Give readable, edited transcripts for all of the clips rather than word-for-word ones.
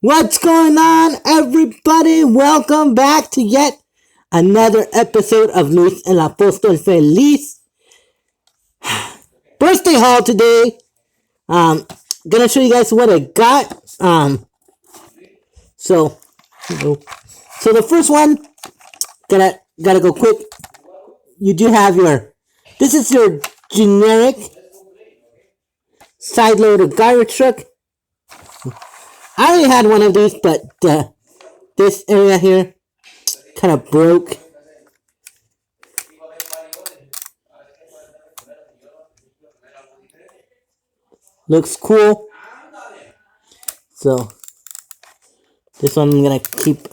What's going on, everybody? Welcome back to yet another episode of Luis el Apóstol Feliz. Birthday haul today. Gonna show you guys what I got. So the first one, gotta go quick. You do have this is your generic side loader garbage truck. I already had one of these, but this area here kind of broke. Looks cool. So this one I'm gonna keep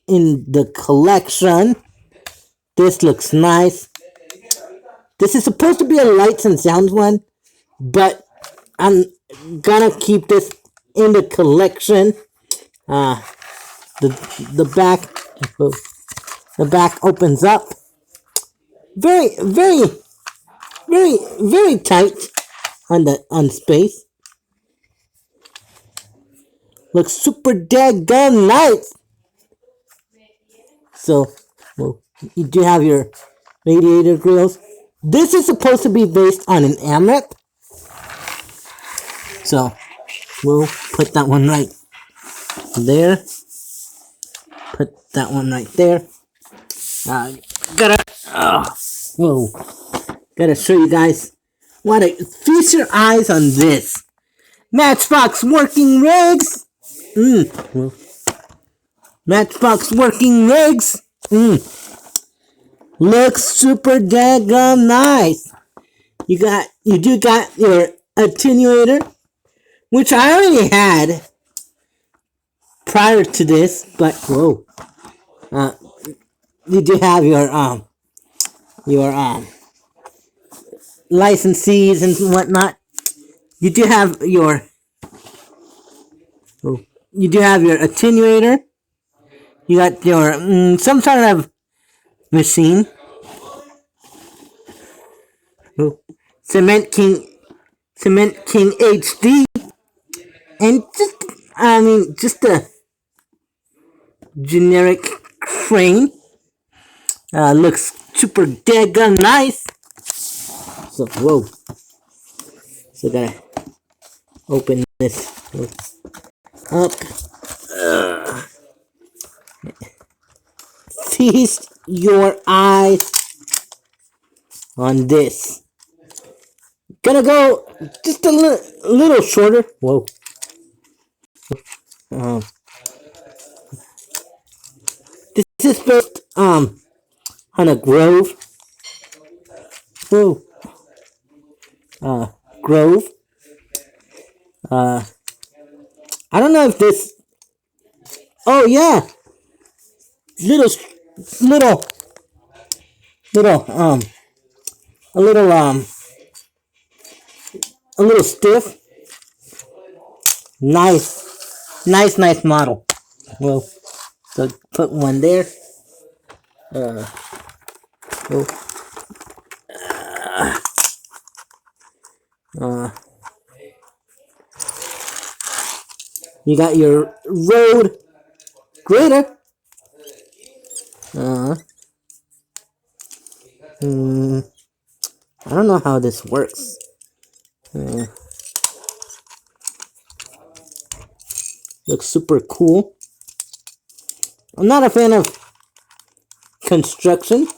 in the collection. This looks nice. This is supposed to be a lights and sounds one, but I'm gonna keep this in the collection. The back opens up. Very tight on space. Looks super daggone nice. So, you do have your radiator grills. This is supposed to be based on an AMREP. So, we'll put that one right there. Put that one right there. Gotta show you guys. Feast your eyes on this. Matchbox working rigs. Matchbox working rigs. Looks super daggone nice. You do got your attenuator, which I already had prior to this, but you do have your licensees and whatnot. You do have your attenuator. You got your some sort of machine. Cement King HD, and just a generic crane. Looks super daggone nice. So gotta open this up. Feast your eyes on this. Gonna go just a little shorter. This is based on a Grove. Grove. I don't know if this. Oh yeah, little, a little stiff. Nice model. So put one there. You got your road grader. I don't know how this works. Looks super cool. I'm not a fan of construction.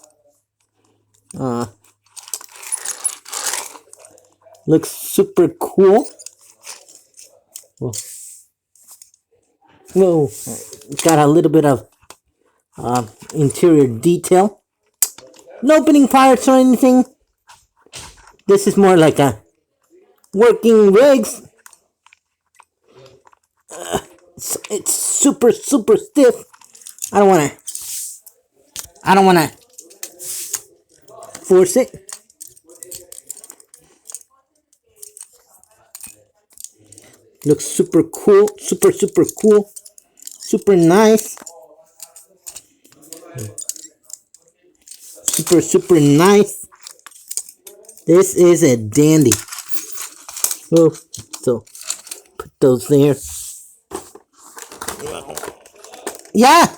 Looks super cool. Got a little bit of interior detail. No opening parts or anything. This is more like a working rigs. It's super stiff. I don't wanna force it. Looks super cool, super cool, super nice, super nice. This is a dandy. So put those there. Yeah.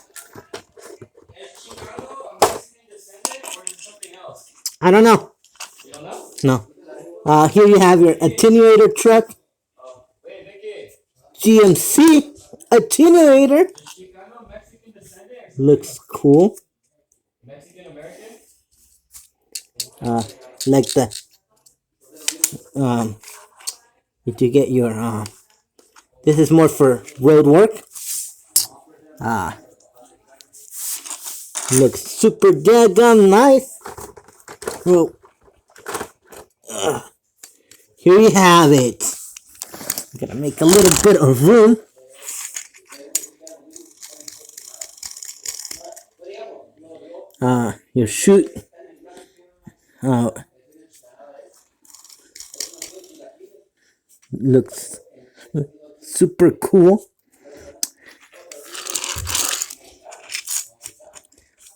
I don't know. No. Here you have your attenuator truck. GMC attenuator. Looks cool. Like the if you get your this is more for road work. Looks super daggone nice. Well, here you have it. I'm gonna make a little bit of room. Your chute. Looks super cool.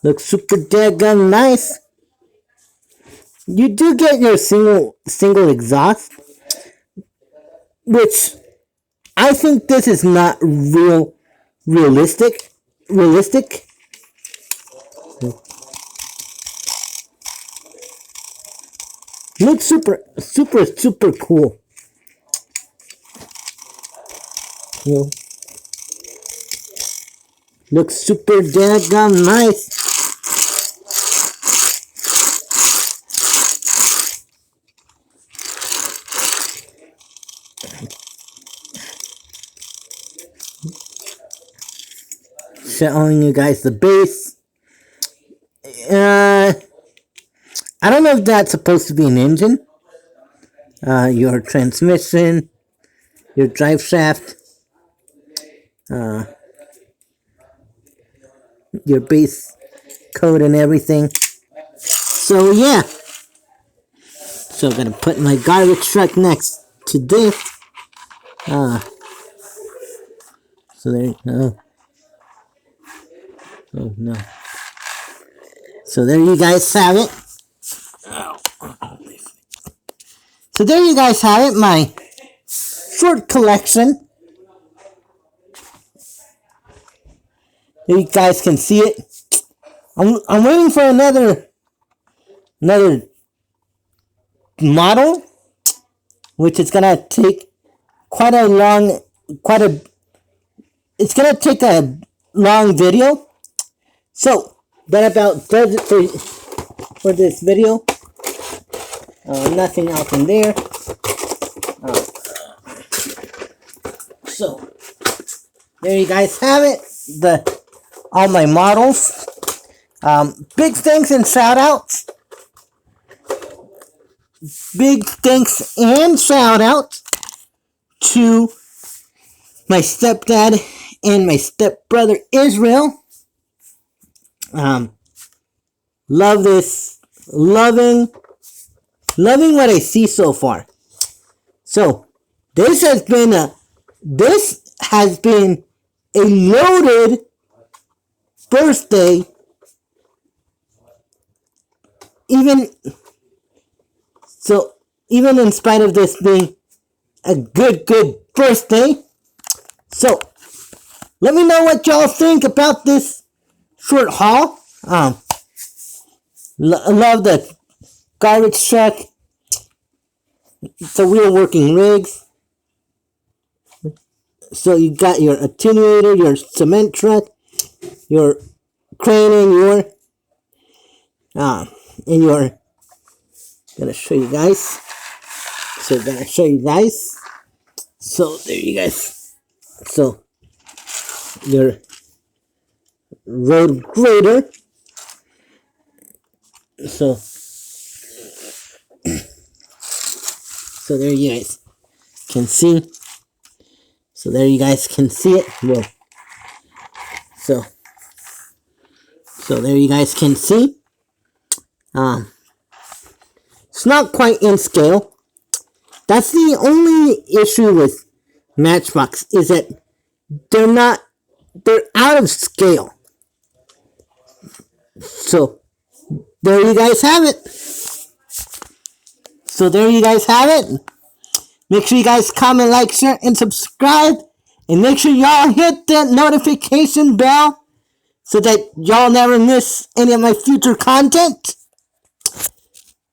Looks super daggone nice. You do get your single exhaust, which I think this is not realistic. Looks super cool. You know, looks super daggone nice. Showing you guys the base. I don't know if that's supposed to be an engine. Your transmission, your drive shaft, your base code and everything. So yeah. So I'm gonna put my garbage truck next to this. So there you go. Oh no. So there you guys have it. So there you guys have it, my short collection. There you guys can see it. I'm waiting for another model, which is gonna take it's gonna take a long video. So that about does it for this video. Nothing else in there. So there you guys have it. All my models. Big thanks and shout outs. Big thanks and shout out to my stepdad and my stepbrother Israel. Love this. Loving what I see so far. So this has been a loaded birthday. Even in spite of this being a good birthday. So let me know what y'all think about this short haul. I love the garbage truck. It's a real working rigs. So you got your attenuator, your cement truck, your crane, and your gonna show you guys. So there you guys. So your road grader. So there you guys can see. So there you guys can see it. Whoa. So there you guys can see. It's not quite in scale. That's the only issue with Matchbox, is that they're out of scale. So there you guys have it. Make sure you guys comment, like, share, and subscribe. And make sure y'all hit that notification bell so that y'all never miss any of my future content.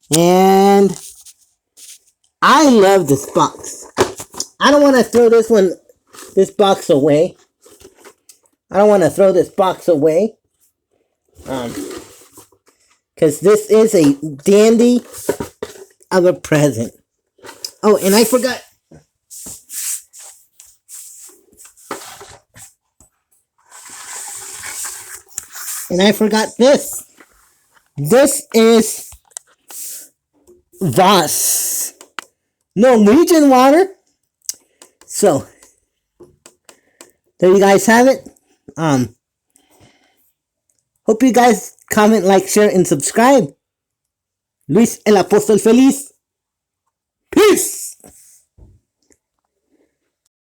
And I love this box. I don't want to throw this box away. I don't want to throw this box away. Because this is a dandy of a present. Oh, and I forgot. And I forgot this. This is Voss Norwegian water. So, there you guys have it. Hope you guys comment, like, share, and subscribe. Luis el Apóstol Feliz. Peace!